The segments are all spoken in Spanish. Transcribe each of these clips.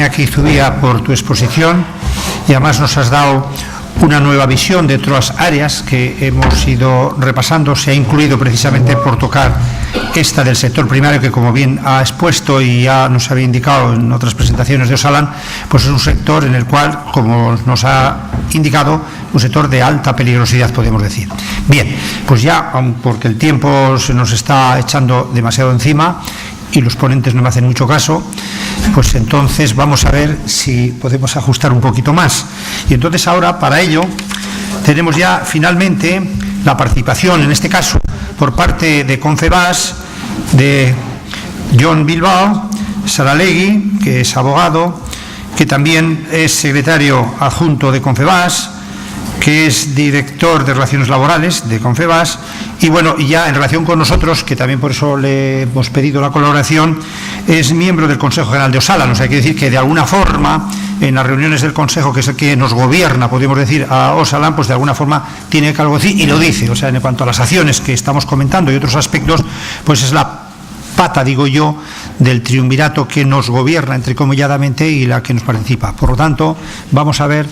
Iñaki Zubía, por tu exposición, y además nos has dado una nueva visión de otras áreas que hemos ido repasando. Se ha incluido precisamente por tocar esta del sector primario, que como bien ha expuesto y ya nos había indicado en otras presentaciones de Osalan, pues es un sector en el cual, como nos ha indicado, un sector de alta peligrosidad, podemos decir. Bien, pues ya, porque el tiempo se nos está echando demasiado encima y los ponentes no me hacen mucho caso, pues entonces vamos a ver si podemos ajustar un poquito más. Y entonces ahora, para ello, tenemos ya finalmente la participación, en este caso, por parte de Confebask, de Jon Bilbao Saralegui, que es abogado, que también es secretario adjunto de Confebask, que es director de Relaciones Laborales de Confebask, y bueno, y ya en relación con nosotros, que también por eso le hemos pedido la colaboración, es miembro del Consejo General de Osalan. O sea, quiere decir que de alguna forma, en las reuniones del Consejo, que es el que nos gobierna, podríamos decir, a Osalan, pues de alguna forma tiene que algo decir, y lo dice. O sea, en cuanto a las acciones que estamos comentando y otros aspectos, pues es la pata, digo yo, del triunvirato que nos gobierna entrecomilladamente y la que nos participa. Por lo tanto, vamos a ver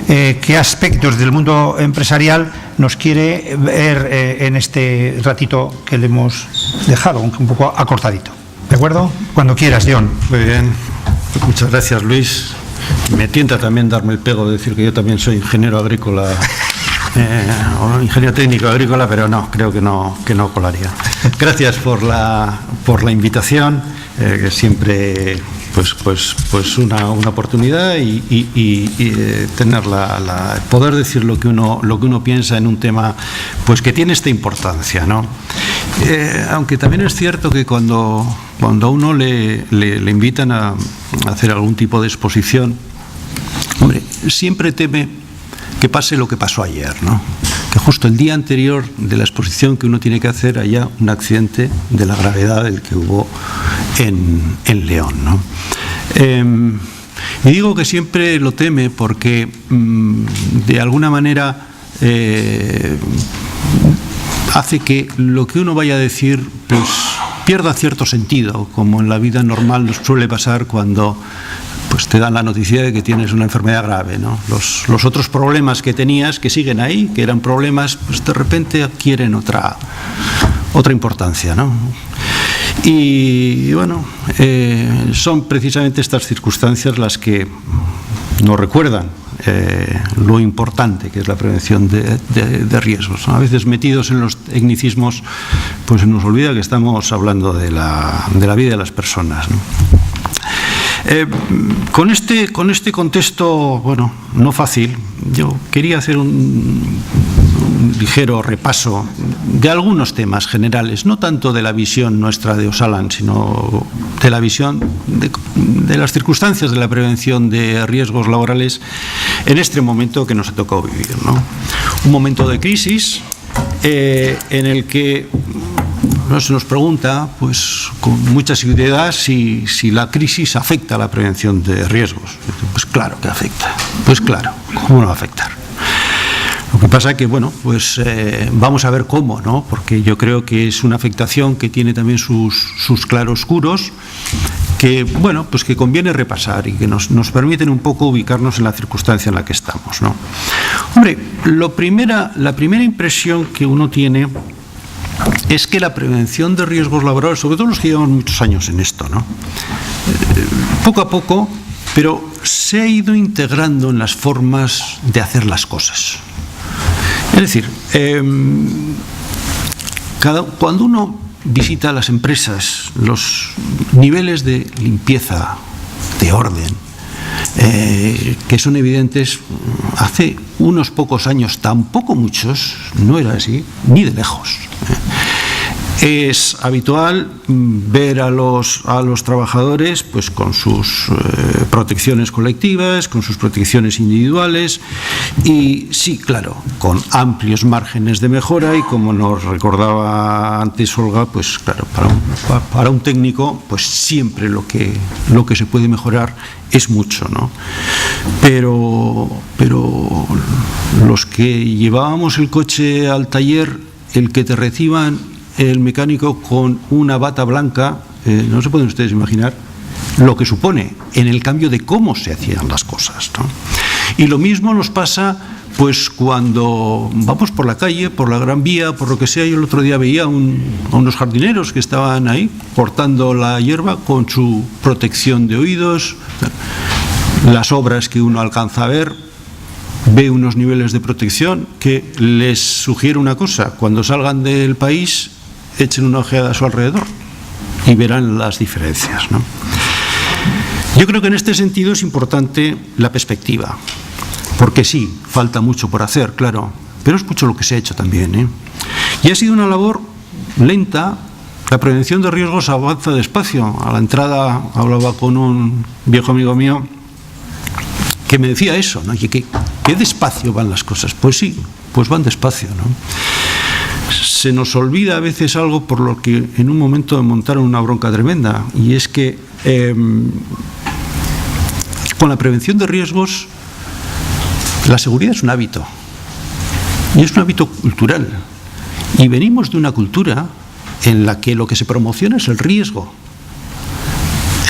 qué aspectos del mundo empresarial nos quiere ver en este ratito que le hemos dejado, aunque un poco acortadito. ¿De acuerdo? Cuando quieras, Jon. Muy bien. Muchas gracias, Luis. Me tienta también darme el pego de decir que yo también soy ingeniero agrícola o ingeniero técnico agrícola, pero no, creo que no colaría. Gracias por la invitación, que siempre pues una oportunidad y tener poder decir lo que uno piensa en un tema pues que tiene esta importancia, ¿no? Aunque también es cierto que cuando a uno le invitan a hacer algún tipo de exposición, hombre, siempre teme que pase lo que pasó ayer, ¿no? Que justo el día anterior de la exposición que uno tiene que hacer haya un accidente de la gravedad del que hubo en León, ¿no? Y digo que siempre lo teme porque de alguna manera hace que lo que uno vaya a decir pues pierda cierto sentido, como en la vida normal nos suele pasar cuando pues te dan la noticia de que tienes una enfermedad grave, ¿no? Los otros problemas que tenías, que siguen ahí, que eran problemas, pues de repente adquieren otra importancia, ¿no? Y bueno, son precisamente estas circunstancias las que nos recuerdan lo importante que es la prevención de riesgos, ¿no? A veces metidos en los tecnicismos, pues se nos olvida que estamos hablando de la vida de las personas, ¿no? Con este contexto, bueno, no fácil, yo quería hacer un ligero repaso de algunos temas generales, no tanto de la visión nuestra de Osalan, sino de la visión de las circunstancias de la prevención de riesgos laborales en este momento que nos ha tocado vivir, ¿no? Un momento de crisis en el que se nos pregunta, pues con mucha seguridad, si la crisis afecta a la prevención de riesgos. Pues claro que afecta. Pues claro, ¿cómo no va a afectar? Lo que pasa es que, bueno, pues vamos a ver cómo, ¿no? Porque yo creo que es una afectación que tiene también sus claroscuros, que, bueno, pues que conviene repasar y que nos permiten un poco ubicarnos en la circunstancia en la que estamos, ¿no? Hombre, la primera impresión que uno tiene es que la prevención de riesgos laborales, sobre todo los que llevamos muchos años en esto, ¿no? Poco a poco, pero se ha ido integrando en las formas de hacer las cosas. Es decir, cuando uno visita las empresas, los niveles de limpieza, de orden, que son evidentes, hace unos pocos años, tampoco muchos, no era así, ni de lejos. Es habitual ver a los trabajadores pues con sus protecciones colectivas, con sus protecciones individuales y sí, claro, con amplios márgenes de mejora y como nos recordaba antes Olga, pues claro, para un técnico pues siempre lo que se puede mejorar es mucho, ¿no? Pero los que llevábamos el coche al taller, el que te reciban el mecánico con una bata blanca, no se pueden ustedes imaginar lo que supone en el cambio de cómo se hacían las cosas, ¿no? Y lo mismo nos pasa pues cuando vamos por la calle, por la Gran Vía, por lo que sea. Yo el otro día veía a unos jardineros que estaban ahí cortando la hierba con su protección de oídos. Las obras que uno alcanza a ver, ve unos niveles de protección que les sugiere una cosa: cuando salgan del país, echen una ojeada a su alrededor y verán las diferencias, ¿no? Yo creo que en este sentido es importante la perspectiva, porque sí, falta mucho por hacer, claro, pero es mucho lo que se ha hecho también, ¿eh? Y ha sido una labor lenta. La prevención de riesgos avanza despacio. A la entrada hablaba con un viejo amigo mío que me decía eso, ¿no? ¿Qué despacio van las cosas? Pues sí, pues van despacio, ¿no? Se nos olvida a veces algo por lo que en un momento me montaron una bronca tremenda, y es que con la prevención de riesgos, la seguridad es un hábito, y es un hábito cultural, y venimos de una cultura en la que lo que se promociona es el riesgo.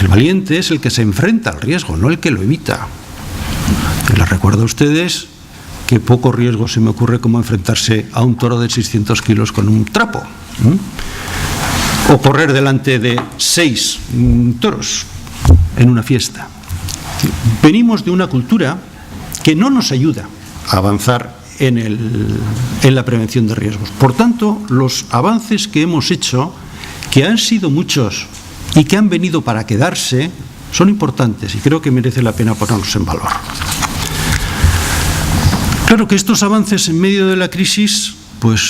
El valiente es el que se enfrenta al riesgo, no el que lo evita. Les recuerdo a ustedes que poco riesgo se me ocurre como enfrentarse a un toro de 600 kilos con un trapo, o correr delante de 6 toros en una fiesta. Venimos de una cultura que no nos ayuda a avanzar en la prevención de riesgos. Por tanto, los avances que hemos hecho, que han sido muchos y que han venido para quedarse, son importantes, y creo que merece la pena ponerlos en valor. Claro que estos avances en medio de la crisis pues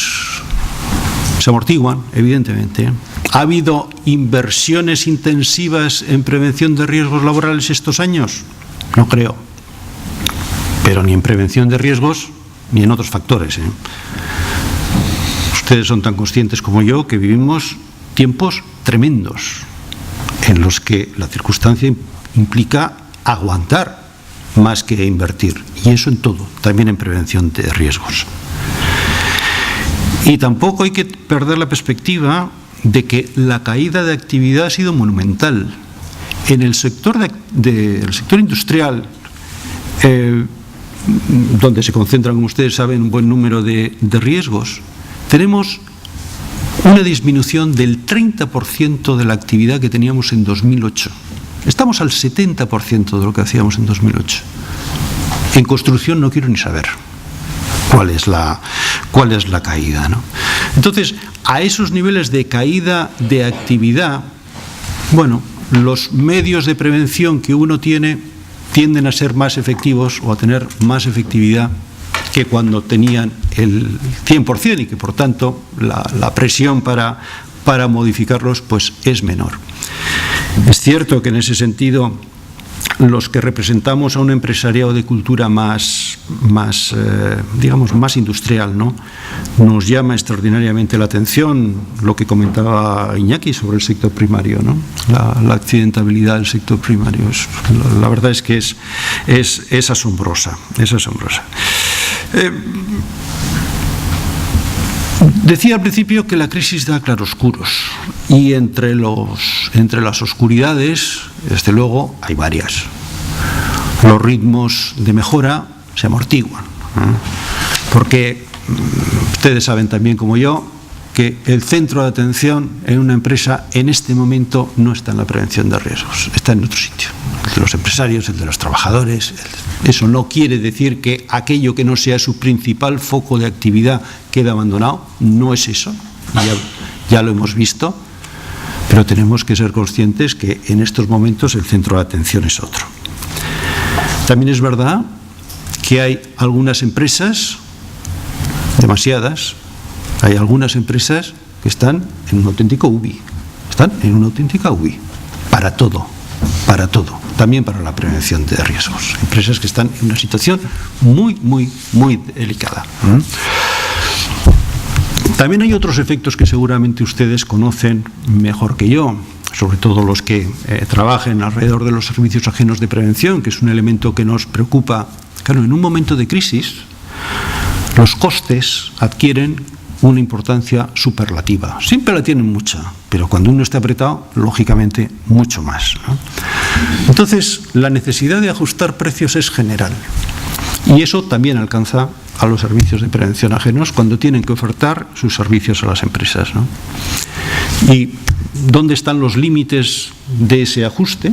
se amortiguan, evidentemente. ¿Ha habido inversiones intensivas en prevención de riesgos laborales estos años? No creo. Pero ni en prevención de riesgos ni en otros factores, ¿eh? Ustedes son tan conscientes como yo que vivimos tiempos tremendos en los que la circunstancia implica aguantar más que invertir, y eso en todo, también en prevención de riesgos. Y tampoco hay que perder la perspectiva de que la caída de actividad ha sido monumental. En el sector el sector industrial, donde se concentran, como ustedes saben, un buen número de riesgos, tenemos una disminución del 30% de la actividad que teníamos en 2008. Estamos al 70% de lo que hacíamos en 2008. En construcción no quiero ni saber cuál es la caída, ¿no? Entonces, a esos niveles de caída de actividad, bueno, los medios de prevención que uno tiene tienden a ser más efectivos o a tener más efectividad que cuando tenían el 100%, y que por tanto la presión para modificarlos pues es menor. Es cierto que en ese sentido los que representamos a un empresariado de cultura más industrial, ¿no?, nos llama extraordinariamente la atención lo que comentaba Iñaki sobre el sector primario, ¿no? La accidentabilidad del sector primario la verdad es que es asombrosa, es asombrosa. Decía al principio que la crisis da claroscuros, y entre las oscuridades, desde luego, hay varias. Los ritmos de mejora se amortiguan, porque ustedes saben también como yo que el centro de atención en una empresa en este momento no está en la prevención de riesgos, está en otro sitio, el de los empresarios, el de los trabajadores. Eso no quiere decir que aquello que no sea su principal foco de actividad quede abandonado, no es eso, ya lo hemos visto, pero tenemos que ser conscientes que en estos momentos el centro de atención es otro. También es verdad que hay algunas empresas, demasiadas, hay algunas empresas que están en un auténtico UBI, para todo, también para la prevención de riesgos. Empresas que están en una situación muy, muy, muy delicada. También hay otros efectos que seguramente ustedes conocen mejor que yo, sobre todo los que trabajen alrededor de los servicios ajenos de prevención, que es un elemento que nos preocupa. Claro, en un momento de crisis, los costes adquieren una importancia superlativa. Siempre la tienen mucha, pero cuando uno está apretado, lógicamente, mucho más, ¿no? Entonces, la necesidad de ajustar precios es general. Y eso también alcanza a los servicios de prevención ajenos cuando tienen que ofertar sus servicios a las empresas, ¿no? ¿Y dónde están los límites de ese ajuste?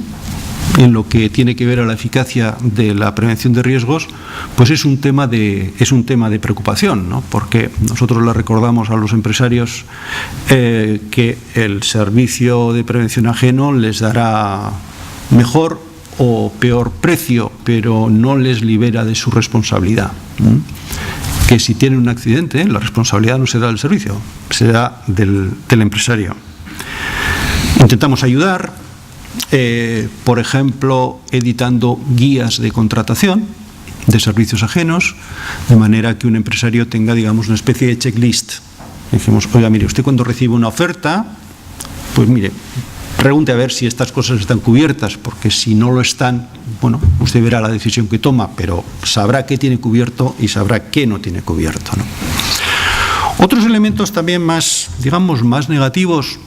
En lo que tiene que ver a la eficacia de la prevención de riesgos, pues es un tema de preocupación, ¿no? Porque nosotros le recordamos a los empresarios que el servicio de prevención ajeno les dará mejor o peor precio, pero no les libera de su responsabilidad. Que si tienen un accidente, la responsabilidad no será del servicio, será del empresario. Intentamos ayudar, por ejemplo, editando guías de contratación de servicios ajenos, de manera que un empresario tenga, digamos, una especie de checklist. Dijimos, oiga, mire, usted cuando recibe una oferta, pues mire, pregunte a ver si estas cosas están cubiertas, porque si no lo están, bueno, usted verá la decisión que toma, pero sabrá qué tiene cubierto y sabrá qué no tiene cubierto, ¿no? Otros elementos también más, digamos, más negativos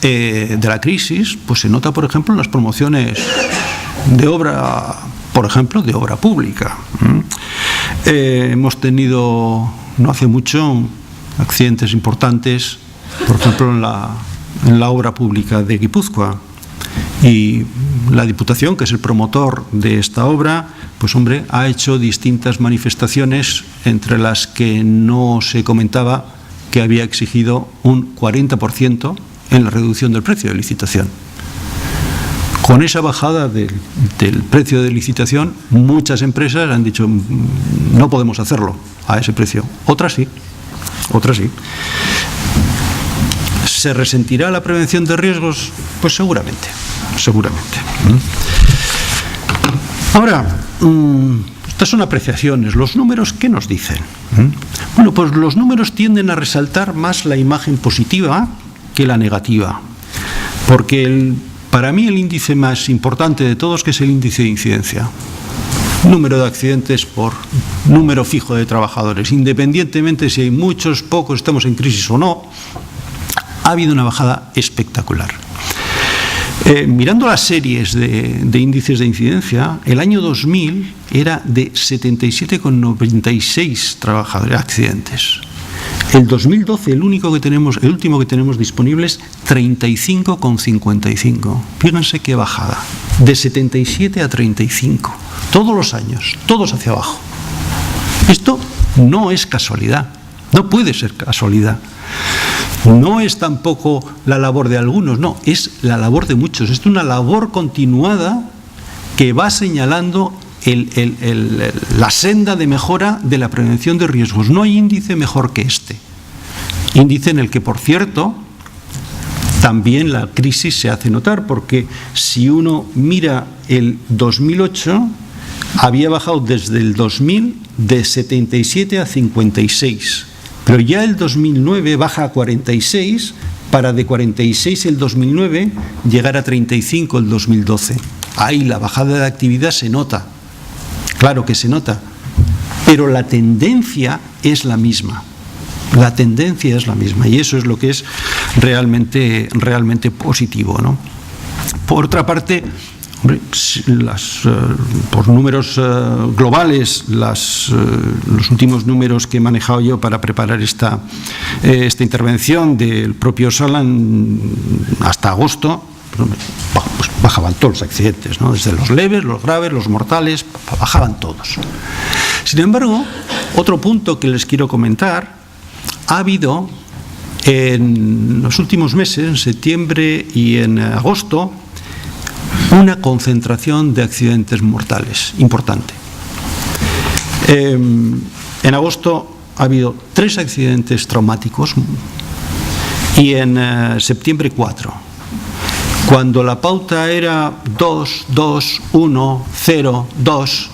de la crisis, pues se nota, por ejemplo, en las promociones de obra, por ejemplo, de obra pública. Hemos tenido, no hace mucho, accidentes importantes, por ejemplo, en la obra pública de Guipúzcoa. Y la Diputación, que es el promotor de esta obra, pues hombre, ha hecho distintas manifestaciones, entre las que no se comentaba que había exigido un 40% en la reducción del precio de licitación. Con esa bajada del precio de licitación, muchas empresas han dicho no podemos hacerlo a ese precio. Otras sí, otras sí. ¿Se resentirá la prevención de riesgos? Pues seguramente, seguramente. Ahora, estas son apreciaciones. ¿Los números qué nos dicen? Bueno, pues los números tienden a resaltar más la imagen positiva que la negativa, porque para mí el índice más importante de todos, que es el índice de incidencia, número de accidentes por número fijo de trabajadores, independientemente si hay muchos, pocos, estamos en crisis o no, ha habido una bajada espectacular. Mirando las series de índices de incidencia, el año 2000 era de 77,96 trabajadores accidentes. El 2012, el último que tenemos disponible es 35,55. Fíjense qué bajada, de 77 a 35, todos los años, todos hacia abajo. Esto no es casualidad, no puede ser casualidad. No es tampoco la labor de algunos, no, es la labor de muchos. Es una labor continuada que va señalando la senda de mejora de la prevención de riesgos. No hay índice mejor que este. Índice en el que, por cierto, también la crisis se hace notar, porque si uno mira el 2008, había bajado desde el 2000 de 77 a 56. Pero ya el 2009 baja a 46, para de 46 el 2009 llegar a 35 el 2012. Ahí la bajada de actividad se nota, claro que se nota, pero la tendencia es la misma. La tendencia es la misma y eso es lo que es realmente positivo, ¿no? Por otra parte, por números globales, los últimos números que he manejado yo para preparar esta intervención del propio Osalan hasta agosto, pues bajaban todos los accidentes, ¿no? Desde los leves, los graves, los mortales, bajaban todos. Sin embargo, otro punto que les quiero comentar, ha habido en los últimos meses, en septiembre y en agosto, una concentración de accidentes mortales importante. En agosto ha habido 3 accidentes traumáticos y en septiembre 4. Cuando la pauta era 2, 2, 1, 0, 2,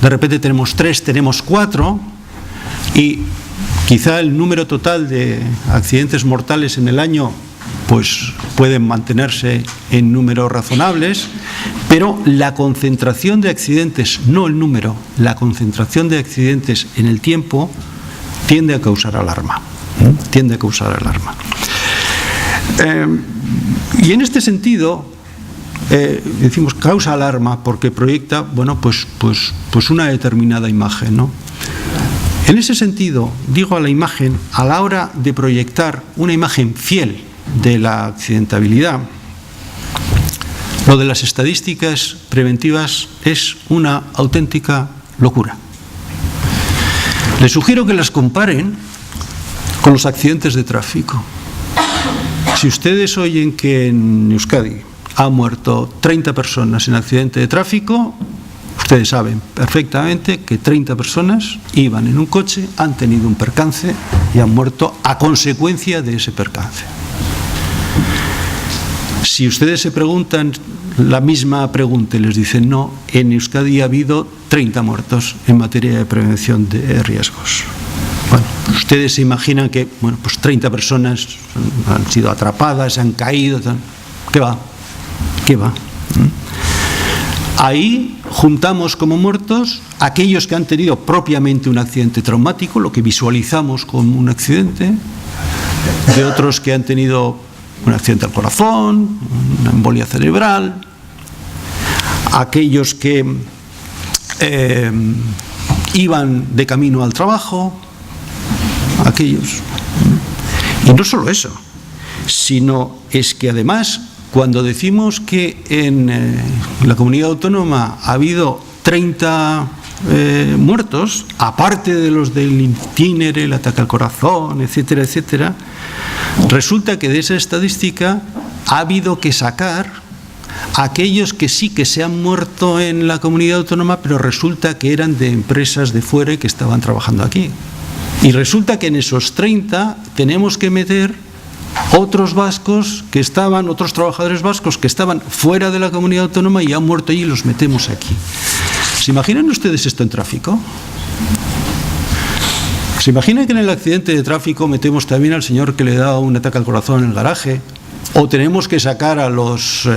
de repente tenemos 3, tenemos 4 y quizá el número total de accidentes mortales en el año pues pueden mantenerse en números razonables, pero la concentración de accidentes, no el número, la concentración de accidentes en el tiempo tiende a causar alarma. tiende a causar alarma. Y en este sentido, decimos causa alarma porque proyecta, bueno, pues una determinada imagen, ¿no? En ese sentido, digo a la imagen, a la hora de proyectar una imagen fiel de la accidentabilidad, lo de las estadísticas preventivas es una auténtica locura. Les sugiero que las comparen con los accidentes de tráfico. Si ustedes oyen que en Euskadi han muerto 30 personas en accidente de tráfico, ustedes saben perfectamente que 30 personas iban en un coche, han tenido un percance y han muerto a consecuencia de ese percance. Si ustedes se preguntan la misma pregunta y les dicen no, en Euskadi ha habido 30 muertos en materia de prevención de riesgos. Bueno, ustedes se imaginan que, bueno, pues 30 personas han sido atrapadas, han caído, ¿qué va? ¿Qué va? Ahí juntamos como muertos aquellos que han tenido propiamente un accidente traumático, lo que visualizamos como un accidente, de otros que han tenido un accidente al corazón, una embolia cerebral, aquellos que iban de camino al trabajo, aquellos. Y no solo eso, sino es que además, cuando decimos que en la comunidad autónoma ha habido 30 muertos, aparte de los del itinere, el ataque al corazón, etcétera, etcétera, resulta que de esa estadística ha habido que sacar aquellos que sí que se han muerto en la comunidad autónoma, pero resulta que eran de empresas de fuera y que estaban trabajando aquí. Y resulta que en esos 30 tenemos que meter otros vascos que estaban, otros trabajadores vascos que estaban fuera de la comunidad autónoma y han muerto allí y los metemos aquí. ¿Se imaginan ustedes esto en tráfico? ¿Se imaginan que en el accidente de tráfico metemos también al señor que le da un ataque al corazón en el garaje? ¿O tenemos que sacar a los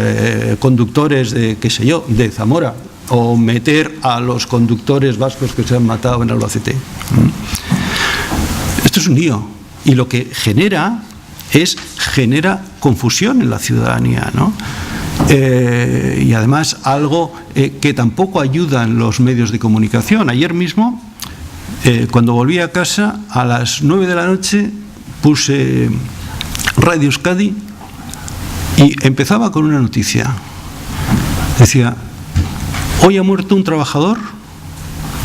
conductores de, qué sé yo, de Zamora? ¿O meter a los conductores vascos que se han matado en Albacete? Esto es un lío. Y lo que genera confusión en la ciudadanía, ¿no? Y además algo que tampoco ayudan los medios de comunicación. Ayer mismo, cuando volví a casa, a las 9 de la noche puse Radio Euskadi y empezaba con una noticia. Decía, hoy ha muerto un trabajador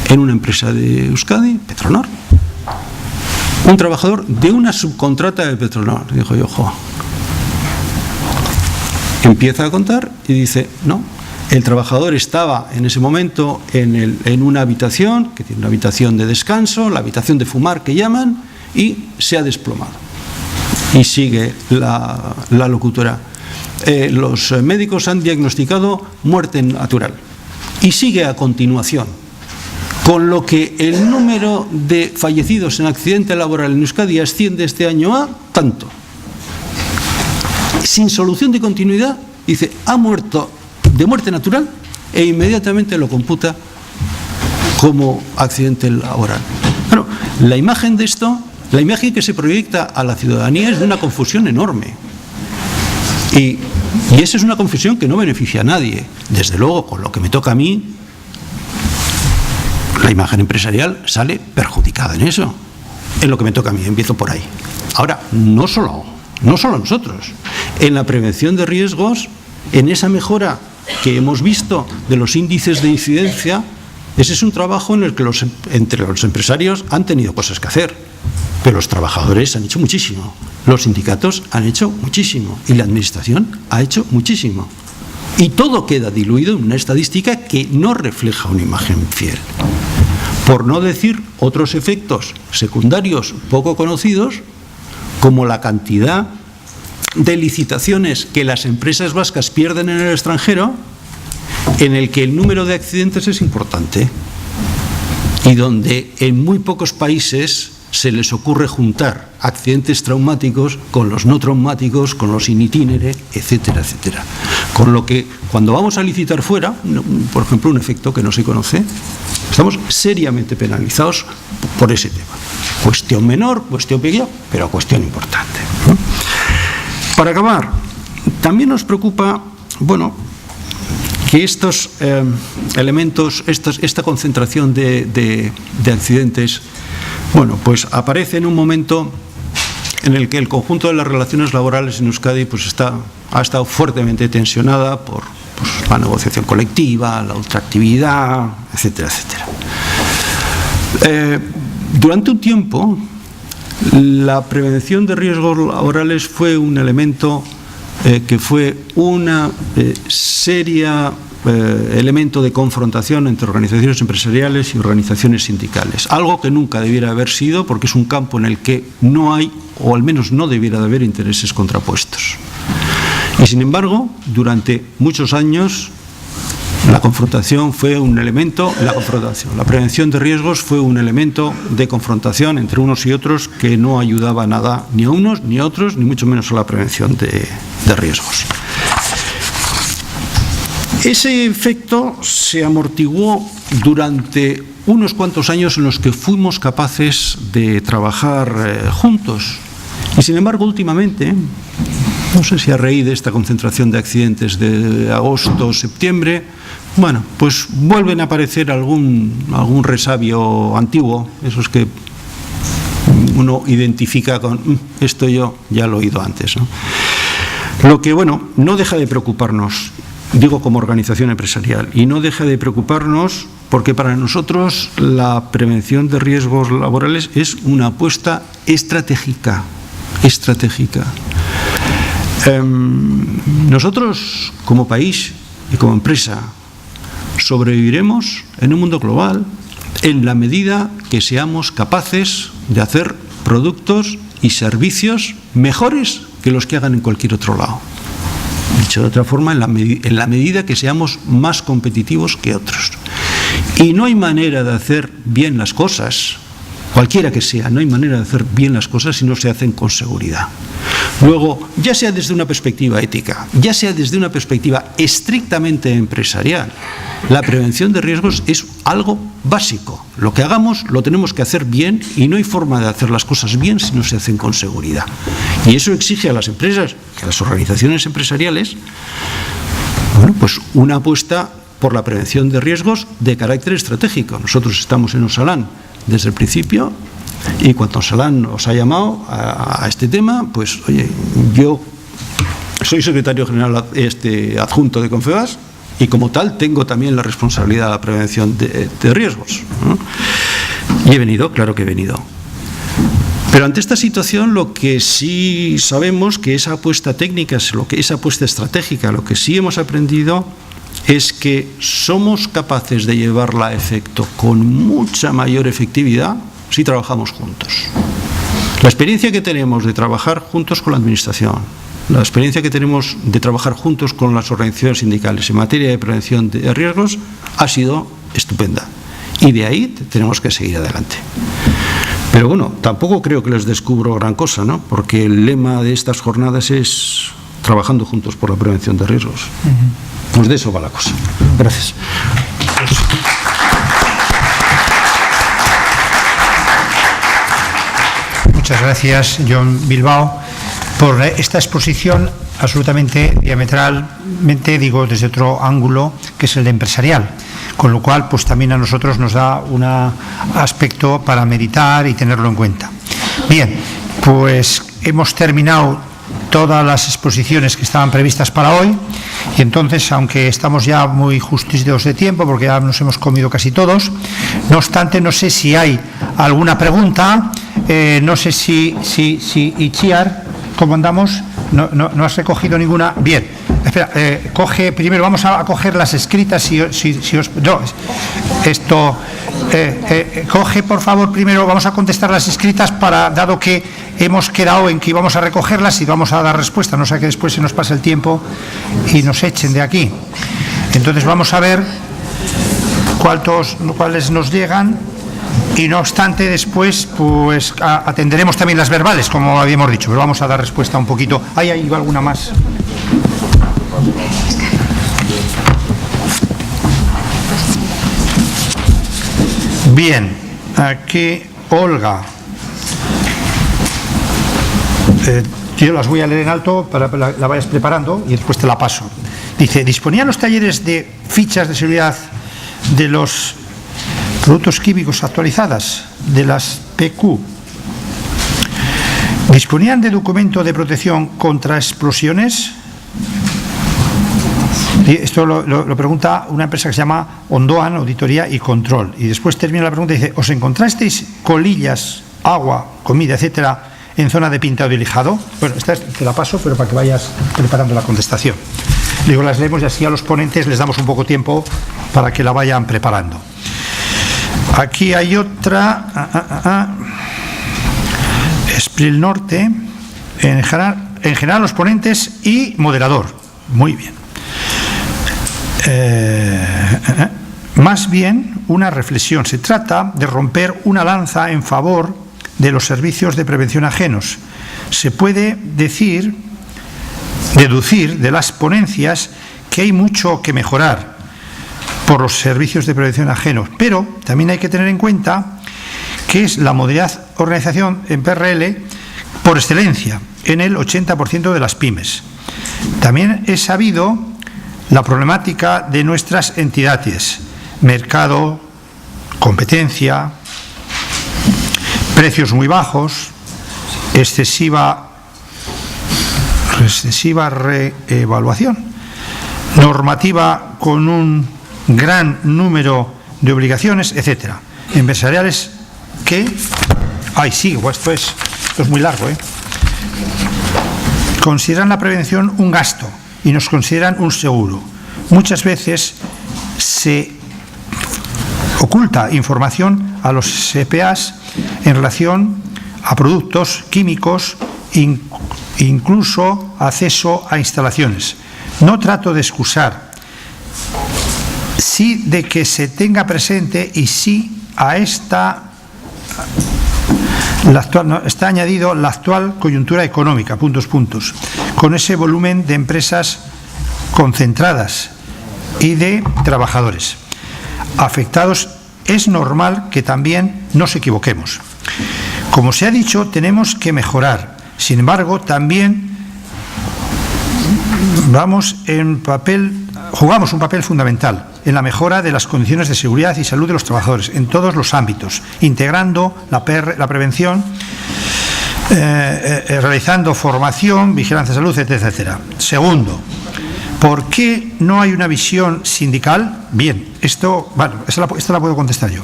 en una empresa de Euskadi, Petronor. Un trabajador de una subcontrata de Petronor. Dijo yo, ojo. Empieza a contar y dice, no, el trabajador estaba en ese momento en una habitación, que tiene una habitación de descanso, la habitación de fumar que llaman, y se ha desplomado. Y sigue la locutora. Los médicos han diagnosticado muerte natural. Y sigue a continuación. Con lo que el número de fallecidos en accidente laboral en Euskadi asciende este año a tanto. Sin solución de continuidad, dice, ha muerto de muerte natural e inmediatamente lo computa como accidente laboral. Claro, la imagen de esto, la imagen que se proyecta a la ciudadanía es de una confusión enorme. Y esa es una confusión que no beneficia a nadie. Desde luego, con lo que me toca a mí, la imagen empresarial sale perjudicada en eso. En lo que me toca a mí, empiezo por ahí. Ahora, no solo nosotros. En la prevención de riesgos, en esa mejora que hemos visto de los índices de incidencia, ese es un trabajo en el que entre los empresarios han tenido cosas que hacer, pero los trabajadores han hecho muchísimo, los sindicatos han hecho muchísimo y la administración ha hecho muchísimo. Y todo queda diluido en una estadística que no refleja una imagen fiel. Por no decir otros efectos secundarios poco conocidos, como la cantidad de licitaciones que las empresas vascas pierden en el extranjero, en el que el número de accidentes es importante y donde en muy pocos países se les ocurre juntar accidentes traumáticos con los no traumáticos, con los in itinere, etcétera, etcétera. Con lo que cuando vamos a licitar fuera, por ejemplo, un efecto que no se conoce, Estamos seriamente penalizados por ese tema. Cuestión menor, cuestión pequeña, pero cuestión importante. Para acabar, también nos preocupa, bueno, que estos elementos, esta concentración de accidentes, bueno, pues aparece en un momento en el que el conjunto de las relaciones laborales en Euskadi pues ha estado fuertemente tensionada por la negociación colectiva, la ultraactividad, etcétera, etcétera. Durante un tiempo, la prevención de riesgos laborales fue un elemento que fue una seria elemento de confrontación entre organizaciones empresariales y organizaciones sindicales. Algo que nunca debiera haber sido, porque es un campo en el que no hay, o al menos no debiera de haber, intereses contrapuestos. Y sin embargo, durante muchos años, la confrontación fue un elemento, la prevención de riesgos fue un elemento de confrontación entre unos y otros que no ayudaba nada ni a unos ni a otros, ni mucho menos a la prevención de riesgos. Ese efecto se amortiguó durante unos cuantos años en los que fuimos capaces de trabajar juntos. Y sin embargo, últimamente, no sé si a raíz de esta concentración de accidentes de agosto, septiembre, bueno, pues vuelven a aparecer algún resabio antiguo, esos que uno identifica con esto yo ya lo he oído antes, ¿no? Lo que, bueno, no deja de preocuparnos, digo como organización empresarial, y no deja de preocuparnos porque para nosotros la prevención de riesgos laborales es una apuesta estratégica. Nosotros, como país y como empresa, sobreviviremos en un mundo global en la medida que seamos capaces de hacer productos y servicios mejores que los que hagan en cualquier otro lado. Dicho de otra forma, en la medida que seamos más competitivos que otros. Y no hay manera de hacer bien las cosas, cualquiera que sea, no hay manera de hacer bien las cosas si no se hacen con seguridad. Luego, ya sea desde una perspectiva ética, ya sea desde una perspectiva estrictamente empresarial, la prevención de riesgos es algo básico. Lo que hagamos lo tenemos que hacer bien y no hay forma de hacer las cosas bien si no se hacen con seguridad. Y eso exige a las empresas y a las organizaciones empresariales, bueno, pues una apuesta por la prevención de riesgos de carácter estratégico. Nosotros estamos en Osalan desde el principio y cuando Osalan os ha llamado a este tema, pues oye, yo soy secretario general adjunto de Confebask y como tal tengo también la responsabilidad de la prevención de riesgos, ¿no? Y he venido, claro que he venido. Pero ante esta situación lo que sí sabemos que esa apuesta técnica, esa apuesta estratégica, lo que sí hemos aprendido es que somos capaces de llevarla a efecto con mucha mayor efectividad si trabajamos juntos. La experiencia que tenemos de trabajar juntos con la Administración, la experiencia que tenemos de trabajar juntos con las organizaciones sindicales en materia de prevención de riesgos ha sido estupenda. Y de ahí tenemos que seguir adelante. Pero bueno, tampoco creo que les descubro gran cosa, ¿no? Porque el lema de estas jornadas es trabajando juntos por la prevención de riesgos. Pues de eso va la cosa. Gracias. Muchas gracias, John Bilbao, por esta exposición absolutamente diametralmente, digo, desde otro ángulo, que es el de empresarial. Con lo cual, pues también a nosotros nos da un aspecto para meditar y tenerlo en cuenta. Bien, pues hemos terminado todas las exposiciones que estaban previstas para hoy y entonces, aunque estamos ya muy justitos de tiempo porque ya nos hemos comido casi todos, no obstante, no sé si hay alguna pregunta, no sé si Itziar, ¿cómo andamos? No has recogido ninguna. Bien, espera, coge primero, vamos a coger las escritas. Coge por favor primero, vamos a contestar las escritas dado que hemos quedado en que íbamos a recogerlas y vamos a dar respuesta, no sea que después se nos pase el tiempo y nos echen de aquí. Entonces vamos a ver cuáles nos llegan. Y no obstante, después pues atenderemos también las verbales, como habíamos dicho, pero vamos a dar respuesta un poquito. ¿Hay alguna más? Bien, aquí Olga. Yo las voy a leer en alto para que la vayas preparando y después te la paso. Dice, ¿disponían los talleres de fichas de seguridad de los productos químicos actualizadas, de las PQ? ¿Disponían de documento de protección contra explosiones? Y esto lo pregunta una empresa que se llama Ondoan Auditoría y Control. Y después termina la pregunta y dice, ¿os encontrasteis colillas, agua, comida, etcétera, en zona de pintado y lijado? Bueno, esta te la paso, pero para que vayas preparando la contestación. Digo, las leemos y así a los ponentes les damos un poco tiempo para que la vayan preparando. Aquí hay otra. Espril Norte. En general los ponentes y moderador. Muy bien. Más bien una reflexión. Se trata de romper una lanza en favor de los servicios de prevención ajenos. Se puede deducir de las ponencias que hay mucho que mejorar por los servicios de prevención ajenos, pero también hay que tener en cuenta que es la modalidad organización en PRL por excelencia en el 80% de las pymes. También he sabido la problemática de nuestras entidades, mercado, competencia, precios muy bajos, excesiva reevaluación, normativa con un gran número de obligaciones, etcétera. Empresariales que... Ay, sí, esto es muy largo, consideran la prevención un gasto y nos consideran un seguro. Muchas veces se oculta información a los CPAs en relación a productos químicos, incluso acceso a instalaciones. No trato de excusar, sí de que se tenga presente y sí a está añadido la actual coyuntura económica, con ese volumen de empresas concentradas y de trabajadores afectados. Es normal que también nos equivoquemos. Como se ha dicho, tenemos que mejorar. Sin embargo, también jugamos un papel fundamental en la mejora de las condiciones de seguridad y salud de los trabajadores en todos los ámbitos, integrando la prevención, realizando formación, vigilancia de salud, etcétera. Segundo, ¿por qué no hay una visión sindical? Bien, esta la puedo contestar yo.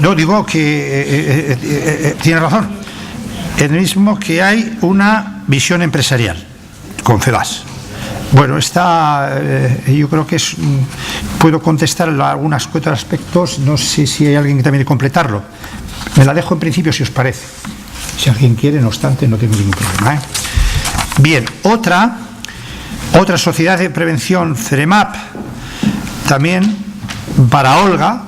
No digo que tiene razón. El mismo que hay una visión empresarial con FEDAS. Bueno, yo creo que puedo contestar algunos otros aspectos. No sé si hay alguien que también quiere completarlo. Me la dejo en principio si os parece. Si alguien quiere, no obstante, no tengo ningún problema. Bien, otra sociedad de prevención, CEREMAP, también para Olga,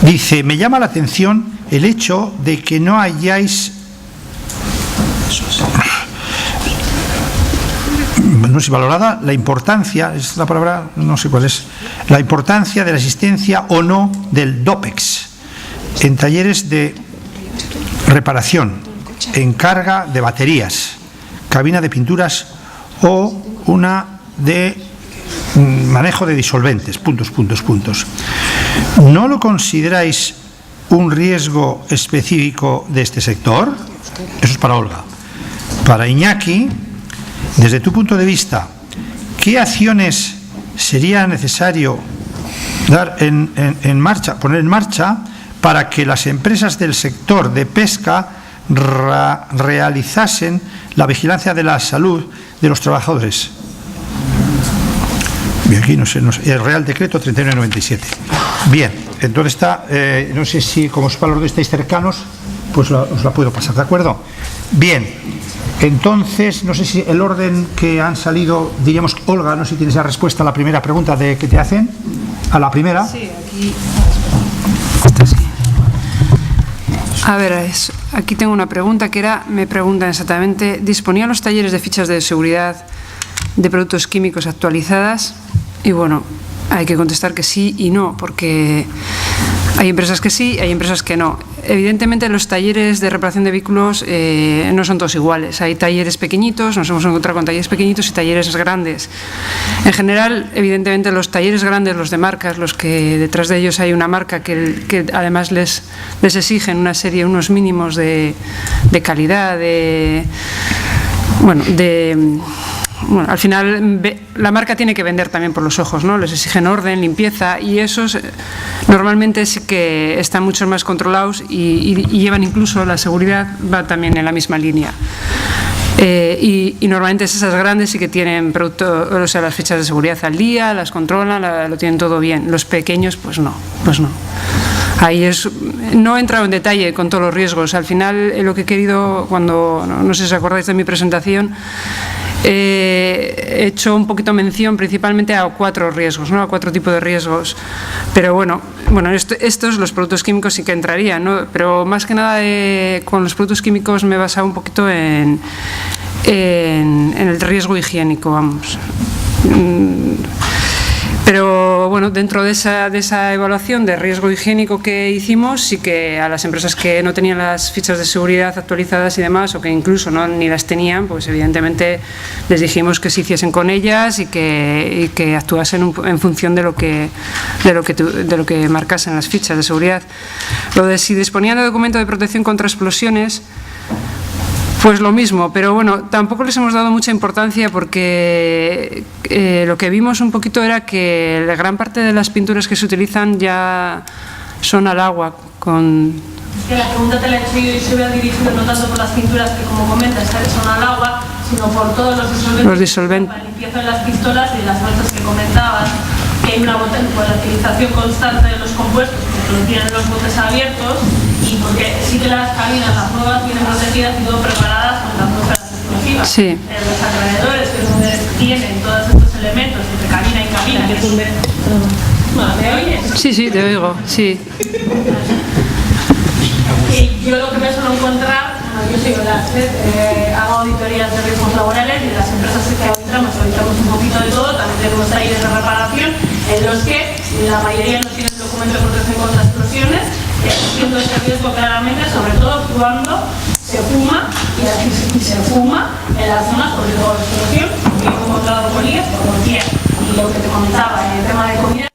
dice, me llama la atención el hecho de que no hayáis, no sé, valorada la importancia, es la palabra, no sé cuál es, la importancia de la existencia o no del DOPEX en talleres de reparación, encarga de baterías, cabina de pinturas o una de manejo de disolventes, ¿No lo consideráis un riesgo específico de este sector? Eso es para Olga. Para Iñaki, desde tu punto de vista, ¿qué acciones sería necesario poner en marcha para que las empresas del sector de pesca realizasen la vigilancia de la salud de los trabajadores? Bien, aquí no sé, el Real Decreto 3997. Bien, entonces no sé si, como os valor estáis cercanos, pues os la puedo pasar, ¿de acuerdo? Bien, entonces, no sé si el orden que han salido, diríamos, Olga, no sé si tienes la respuesta a la primera pregunta que te hacen, a la primera. Sí, aquí. A ver, aquí tengo una pregunta me preguntan exactamente, ¿disponían los talleres de fichas de seguridad de productos químicos actualizadas? Y bueno, hay que contestar que sí y no, porque hay empresas que sí, hay empresas que no. Evidentemente, los talleres de reparación de vehículos no son todos iguales. Hay talleres pequeñitos, nos hemos encontrado con talleres pequeñitos y talleres grandes. En general, evidentemente, los talleres grandes, los de marcas, los que detrás de ellos hay una marca que además les exigen una serie, unos mínimos de calidad, bueno, al final la marca tiene que vender también por los ojos, ¿no? Les exigen orden, limpieza, y esos normalmente sí que están mucho más controlados y llevan incluso la seguridad, va también en la misma línea. Y normalmente esas grandes sí que tienen o sea, las fichas de seguridad al día, las controlan, lo tienen todo bien. Los pequeños, pues no. Ahí no he entrado en detalle con todos los riesgos. Al final, lo que he querido, cuando, no sé si os acordáis de mi presentación, he hecho un poquito mención principalmente a 4 riesgos, ¿no? A 4 tipos de riesgos. Pero bueno, estos, los productos químicos sí que entrarían, ¿no? Pero más que nada con los productos químicos me he basado un poquito en el riesgo higiénico, vamos. Pero bueno, dentro de esa evaluación de riesgo higiénico que hicimos, sí que a las empresas que no tenían las fichas de seguridad actualizadas y demás, o que incluso ni las tenían, pues evidentemente les dijimos que se hiciesen con ellas y que actuasen en función de lo que marcasen las fichas de seguridad. Lo de si disponían de documento de protección contra explosiones, pues lo mismo, pero bueno, tampoco les hemos dado mucha importancia porque lo que vimos un poquito era que la gran parte de las pinturas que se utilizan ya son al agua. Es que la pregunta te la he hecho yo y se hubiera dirigido no tanto por las pinturas que, como comentas, son al agua, sino por todos los disolventes. Para limpieza de las pistolas y de las bolsas que comentabas, que hay una volatilización constante de los compuestos porque los tienen los botes abiertos y porque sí que las cabinas, las nuevas, vienen protegidas y todo preparadas contra atmósferas explosivas. Sí. Los alrededores, que es donde tienen todos estos elementos entre cabina y cabina, que es donde... ¿Me oyes? Sí, te oigo, sí. Y yo lo que me suelo encontrar, yo soy hago auditorías de riesgos laborales y de las empresas que auditamos un poquito de todo, también tenemos talleres de reparación en los que la mayoría no tienen documento de protección contra explosiones, siendo ese riesgo claramente, sobre todo cuando se fuma y se fuma en las zonas con riesgo de explosión, porque he encontrado colillas por doquier. Y lo que te comentaba en el tema de comida.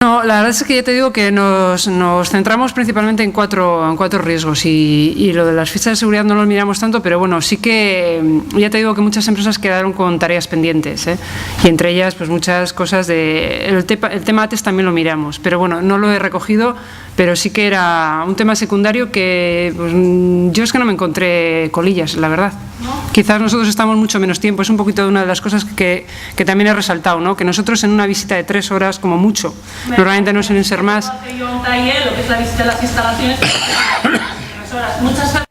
No, la verdad es que ya te digo que nos centramos principalmente en cuatro riesgos y lo de las fichas de seguridad no lo miramos tanto, pero bueno, sí que ya te digo que muchas empresas quedaron con tareas pendientes, y entre ellas pues muchas cosas el tema ATES también lo miramos, pero bueno, no lo he recogido, pero sí que era un tema secundario que pues, yo es que no me encontré colillas, la verdad. ¿No? Quizás nosotros estamos mucho menos tiempo, es un poquito una de las cosas que también he resaltado, ¿no? Que nosotros en una visita de 3 horas como mucho, normalmente no suelen ser más. Yo un taller, lo que es la visita de las instalaciones, 3 horas. Muchas veces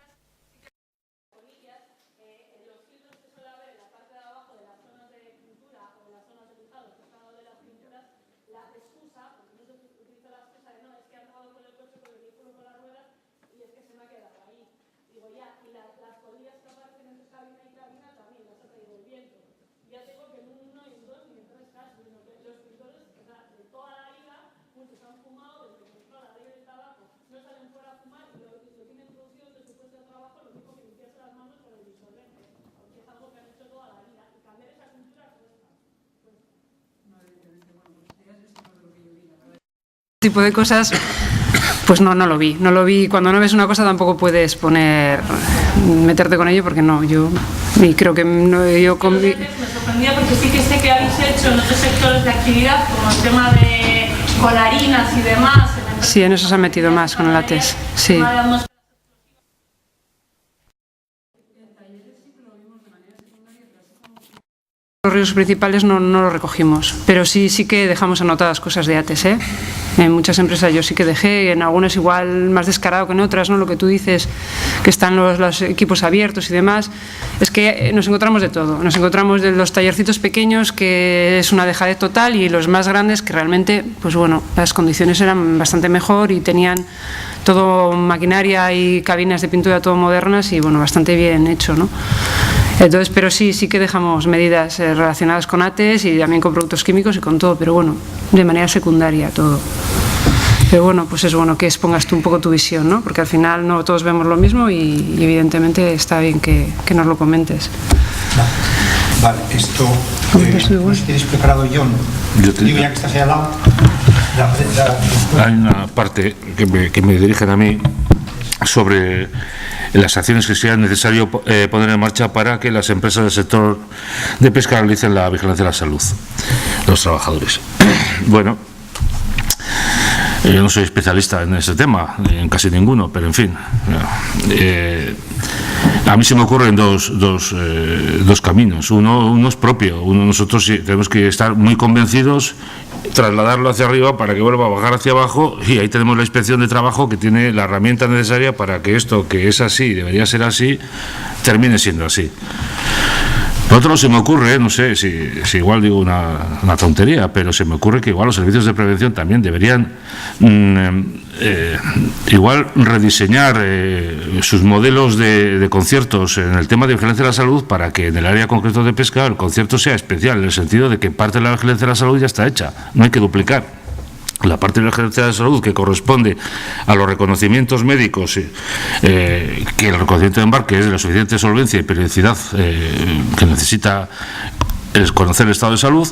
los filtros que suele haber en la parte de abajo de las zonas de pintura o de las zonas de luzado, que están al lado de las pinturas, la excusa, porque no se utiliza la excusa de no, es que han acabado con el coche, con el vehículo, con las ruedas y es que se me ha quedado ahí. Digo, ya, y las colillas que aparecen entre cabina y cabina también las ha traído el viento. Ya tengo que en un 1 y en 2 ni en 3 casos, sino que los pintores, de toda la vida, muchos han fumado desde que entró la ley del tabaco, no salen fuera a fumar y tipo de cosas, pues no lo vi. Cuando no ves una cosa tampoco puedes meterte con ello, porque y creo que yo con... Me sorprendía porque sí que sé que habéis hecho en otros sectores de actividad, como el tema de con harinas y demás. Sí, en eso se ha metido más con el látex, sí. Los riesgos principales no los recogimos, pero sí que dejamos anotadas cosas de ATES, ¿eh? En muchas empresas yo sí que dejé, en algunas igual más descarado que en otras, ¿no? Lo que tú dices, que están los equipos abiertos y demás, es que nos encontramos de todo. Nos encontramos de los tallercitos pequeños, que es una dejadez total, y los más grandes, que realmente, pues bueno, las condiciones eran bastante mejor y tenían todo maquinaria y cabinas de pintura todo modernas y bueno, bastante bien hecho, ¿no? Entonces, pero sí que dejamos medidas relacionadas con ATES y también con productos químicos y con todo, pero bueno, de manera secundaria todo. Pero bueno, pues es bueno que expongas tú un poco tu visión, ¿no? Porque al final no todos vemos lo mismo y evidentemente está bien que nos lo comentes. Vale, esto no sé si tienes preparado, John. Digo, ya que estás ahí al lado. Hay una parte que me dirigen a mí sobre las acciones que sea necesario poner en marcha para que las empresas del sector de pesca realicen la vigilancia de la salud de los trabajadores. Bueno, yo no soy especialista en ese tema, en casi ninguno, pero en fin. A mí se me ocurren dos caminos. Uno es propio. Nosotros tenemos que estar muy convencidos, trasladarlo hacia arriba para que vuelva a bajar hacia abajo, y ahí tenemos la inspección de trabajo, que tiene la herramienta necesaria para que esto, que es así, debería ser así, termine siendo así. Por otro lado, se me ocurre, no sé si igual digo una tontería, pero se me ocurre que igual los servicios de prevención también deberían igual rediseñar sus modelos de conciertos en el tema de vigilancia de la salud, para que en el área concreto de pesca el concierto sea especial, en el sentido de que parte de la vigilancia de la salud ya está hecha, no hay que duplicar. La parte de la vigilancia de salud que corresponde a los reconocimientos médicos, que el reconocimiento de embarque es de la suficiente solvencia y periodicidad que necesita conocer el estado de salud,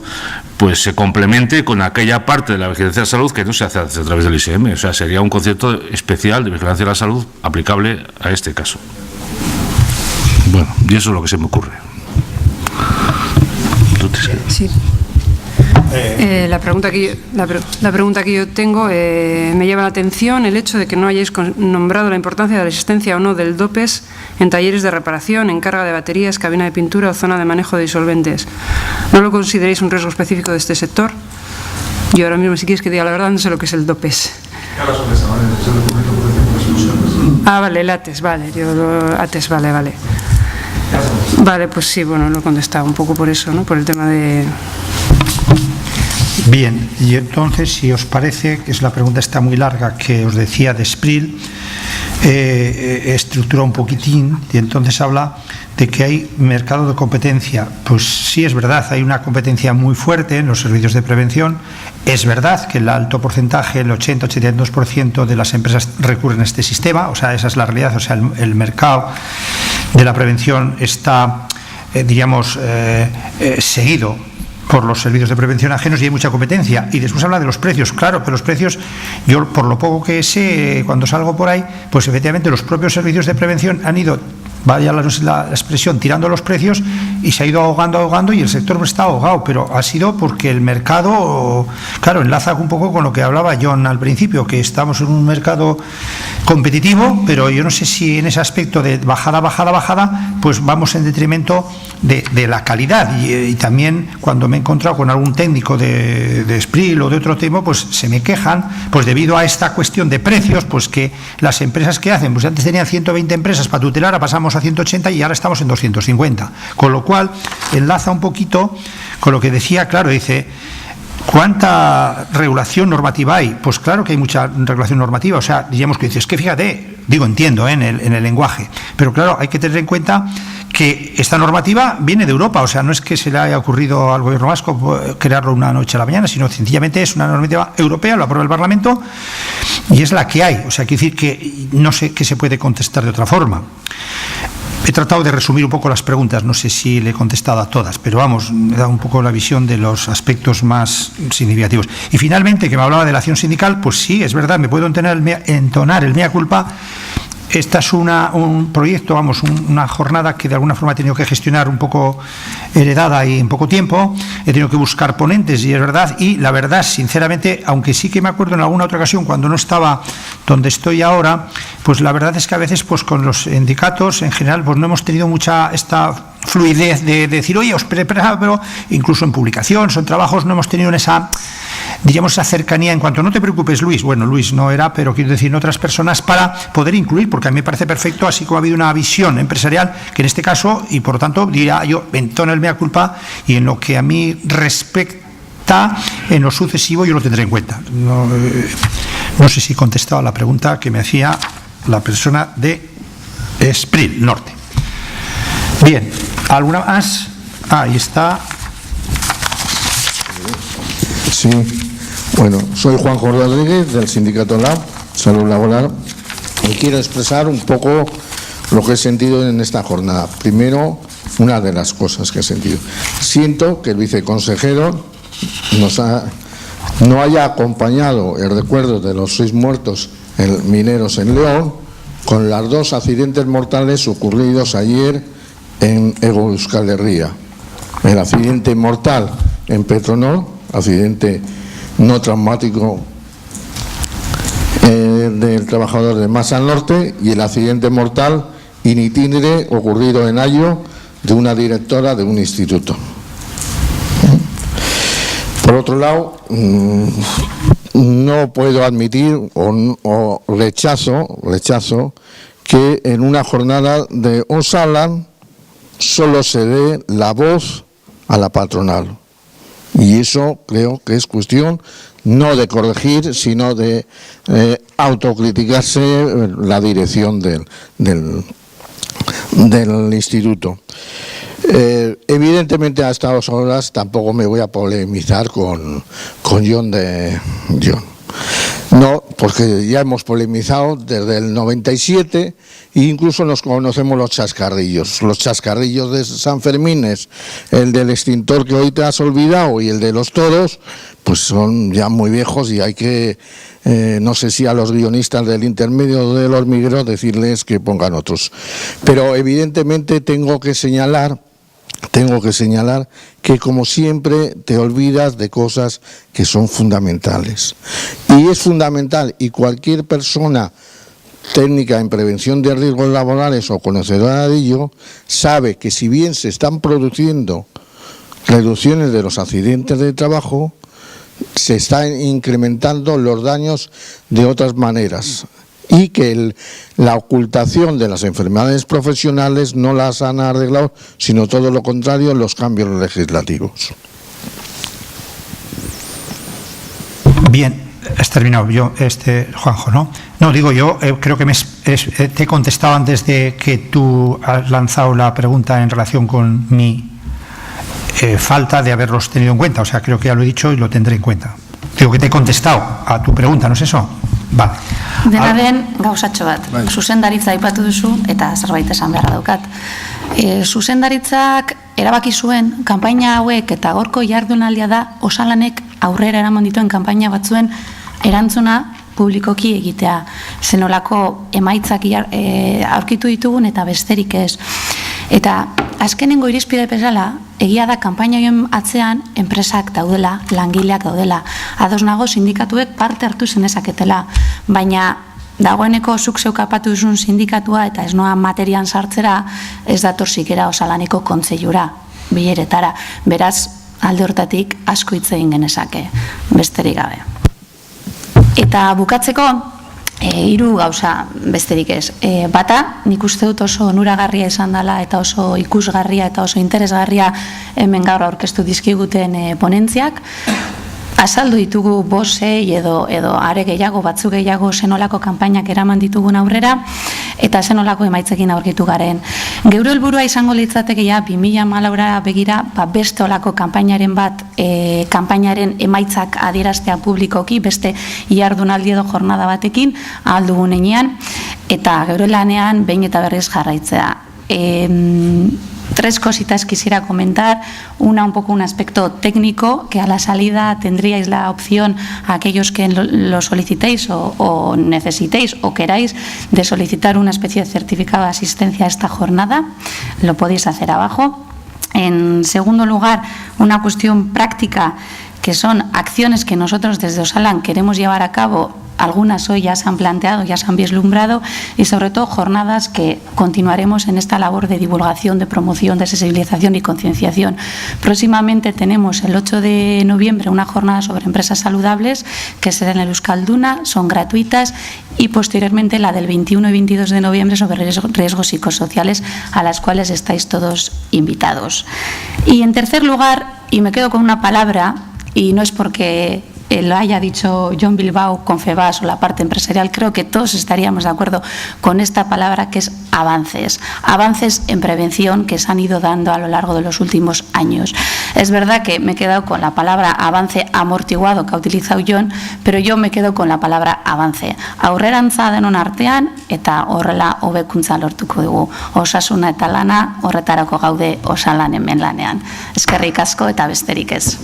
pues se complemente con aquella parte de la vigilancia de salud que no se hace a través del ISM. O sea, sería un concepto especial de vigilancia de la salud aplicable a este caso. Bueno, y eso es lo que se me ocurre. Sí. La pregunta que yo tengo, me llama la atención el hecho de que no hayáis nombrado la importancia de la existencia o no del DOPES en talleres de reparación, en carga de baterías, cabina de pintura o zona de manejo de disolventes. ¿No lo consideráis un riesgo específico de este sector? Yo ahora mismo, si quieres que diga la verdad, no sé lo que es el DOPES. Vale, el ATES, vale. ATES, vale. Vale, pues sí, bueno, lo he contestado un poco por eso, ¿no? Por el tema de... Bien, y entonces, si os parece, que es la pregunta está muy larga, que os decía de Spril, estructura un poquitín, y entonces habla de que hay mercado de competencia. Pues sí, es verdad, hay una competencia muy fuerte en los servicios de prevención. Es verdad que el alto porcentaje, el 80-82% de las empresas recurren a este sistema, o sea, esa es la realidad. O sea, el mercado de la prevención está, seguido por los servicios de prevención ajenos, y hay mucha competencia. Y después habla de los precios. Claro, pero los precios, yo por lo poco que sé, cuando salgo por ahí, pues efectivamente los propios servicios de prevención han ido, vaya la expresión, tirando los precios, y se ha ido ahogando, y el sector está ahogado, pero ha sido porque el mercado, claro, enlaza un poco con lo que hablaba John al principio, que estamos en un mercado competitivo, pero yo no sé si en ese aspecto de bajada, pues vamos en detrimento de la calidad, y también cuando me he encontrado con algún técnico de Spril o de otro tema, pues se me quejan, pues debido a esta cuestión de precios, pues que las empresas que hacen, pues antes tenían 120 empresas para tutelar, ahora pasamos a 180 y ahora estamos en 250, con lo cual enlaza un poquito con lo que decía. Claro, dice, ¿cuánta regulación normativa hay? Pues claro que hay mucha regulación normativa. O sea, diríamos que dices, que fíjate, entiendo en el lenguaje, pero claro, hay que tener en cuenta que esta normativa viene de Europa. O sea, no es que se le haya ocurrido al gobierno vasco crearlo una noche a la mañana, sino sencillamente es una normativa europea, lo aprueba el Parlamento y es la que hay. O sea, quiere decir que no sé qué se puede contestar de otra forma. He tratado de resumir un poco las preguntas, no sé si le he contestado a todas, pero vamos, he dado un poco la visión de los aspectos más significativos. Y finalmente, que me hablaba de la acción sindical, pues sí, es verdad, me puedo entonar el mea culpa. Esta es un proyecto, vamos, una jornada que de alguna forma he tenido que gestionar un poco heredada y en poco tiempo. He tenido que buscar ponentes y es verdad. Y la verdad, sinceramente, aunque sí que me acuerdo en alguna otra ocasión cuando no estaba donde estoy ahora, pues la verdad es que a veces pues con los sindicatos en general pues no hemos tenido mucha esta fluidez de decir, oye, os prepara, pero incluso en publicaciones o en trabajos no hemos tenido esa, digamos, esa cercanía en cuanto, no te preocupes, Luis, bueno, Luis no era, pero quiero decir en otras personas para poder incluir, porque a mí me parece perfecto, así como ha habido una visión empresarial, que en este caso, y por lo tanto, diría yo, entono el mea culpa, y en lo que a mí respecta, en lo sucesivo yo lo tendré en cuenta. No sé si he contestado a la pregunta que me hacía la persona de Espril Norte. Bien, ¿alguna más? Ahí está. Sí, bueno, soy Juanjo Rodríguez del Sindicato LAB, Salud Laboral, y quiero expresar un poco lo que he sentido en esta jornada. Primero, una de las cosas que he sentido. Siento que el viceconsejero no haya acompañado el recuerdo de los 6 muertos mineros en León con los 2 accidentes mortales ocurridos ayer en Hego Euskal Herria. El accidente mortal en Petronor, accidente no traumático del trabajador de Masa Norte, y el accidente mortal in itinere ocurrido en Ayo de una directora de un instituto. Por otro lado, no puedo admitir o rechazo que en una jornada de Osalan solo se dé la voz a la patronal. Y eso creo que es cuestión no de corregir, sino de autocriticarse la dirección del instituto. Evidentemente a estas horas tampoco me voy a polemizar con John. No, porque ya hemos polemizado desde el 97 e incluso nos conocemos los chascarrillos. Los chascarrillos de San Fermín, el del extintor que hoy te has olvidado y el de los toros, pues son ya muy viejos y hay que, no sé si a los guionistas del intermedio del hormiguero decirles que pongan otros. Pero evidentemente tengo que señalar que, como siempre, te olvidas de cosas que son fundamentales. Y es fundamental, y cualquier persona técnica en prevención de riesgos laborales o conocedora de ello, sabe que si bien se están produciendo reducciones de los accidentes de trabajo, se están incrementando los daños de otras maneras. Y que la ocultación de las enfermedades profesionales no las han arreglado, sino todo lo contrario, los cambios legislativos. Bien, has terminado. Juanjo, ¿no? No, digo yo, creo que te he contestado antes de que tú has lanzado la pregunta en relación con mi falta de haberlos tenido en cuenta. O sea, creo que ya lo he dicho y lo tendré en cuenta. Digo que te he contestado a tu pregunta, ¿no es eso? Vale. Dena den, gauzatxo bat. Zuzendaritza aipatu duzu, eta zerbait esan beharra daukat. Zuzendaritzak erabaki zuen kanpaina hauek eta gorko jardunaldia da Osalanek aurrera eraman dituen kanpaina batzuen erantzuna publikoki egitea. Zenolako emaitzak aurkitu ditugun eta besterik ez. Eta azkenengo irizpide bezala, egia da kanpaina horien atzean enpresak daudela, langileak daudela. Ados nago sindikatuek parte hartu zenezaketela, baina dagoeneko zuk zeuk apatu duzun sindikatua eta ez noa materian sartzera, ez dator zikera Osalaneko kontseiura, bileretara. Beraz, alde hortatik asko hitz egin genezake, besterik gabe. Eta bukatzeko, 3 gauza besterik ez. Bata, nik uste dut oso onuragarria izan dela eta oso ikusgarria eta oso interesgarria hemen gaur aurkeztu dizkiguten ponentziak. Azaldu ditugu 5 edo are gehiago, batzu gehiago zenolako kanpainak eraman ditugun aurrera eta zenolako emaitzekin aurkitu garen. Geure helburua izango litzateke 2014ra begira beste olako kanpainaren bat, kanpainaren emaitzak adieraztea publikoki, beste jardunaldi edo jornada batekin ahal dugun heinean, eta geure lanean behin eta berriz jarraitzea. Tres cositas quisiera comentar. Una, un poco un aspecto técnico, que a la salida tendríais la opción, a aquellos que lo solicitéis o necesitéis o queráis, de solicitar una especie de certificado de asistencia a esta jornada. Lo podéis hacer abajo. En segundo lugar, una cuestión práctica, que son acciones que nosotros desde Osalan queremos llevar a cabo. Algunas hoy ya se han planteado, ya se han vislumbrado, y sobre todo jornadas que continuaremos en esta labor de divulgación, de promoción, de sensibilización y concienciación. Próximamente tenemos el 8 de noviembre una jornada sobre empresas saludables que será en el Euskalduna, son gratuitas, y posteriormente la del 21 y 22 de noviembre sobre riesgos psicosociales, a las cuales estáis todos invitados. Y en tercer lugar, y me quedo con una palabra, y no es porque lo haya dicho John Bilbao, Confebask o la parte empresarial, creo que todos estaríamos de acuerdo con esta palabra, que es avances. Avances en prevención que se han ido dando a lo largo de los últimos años. Es verdad que me he quedado con la palabra avance amortiguado que ha utilizado John, pero yo me quedo con la palabra avance. Aurrerantza denon artean eta horrela hobekuntza lortuko dugu. Osasuna eta lana horretarako gaude Osalan hemen lanean. Eskerrik asko eta besterik ez.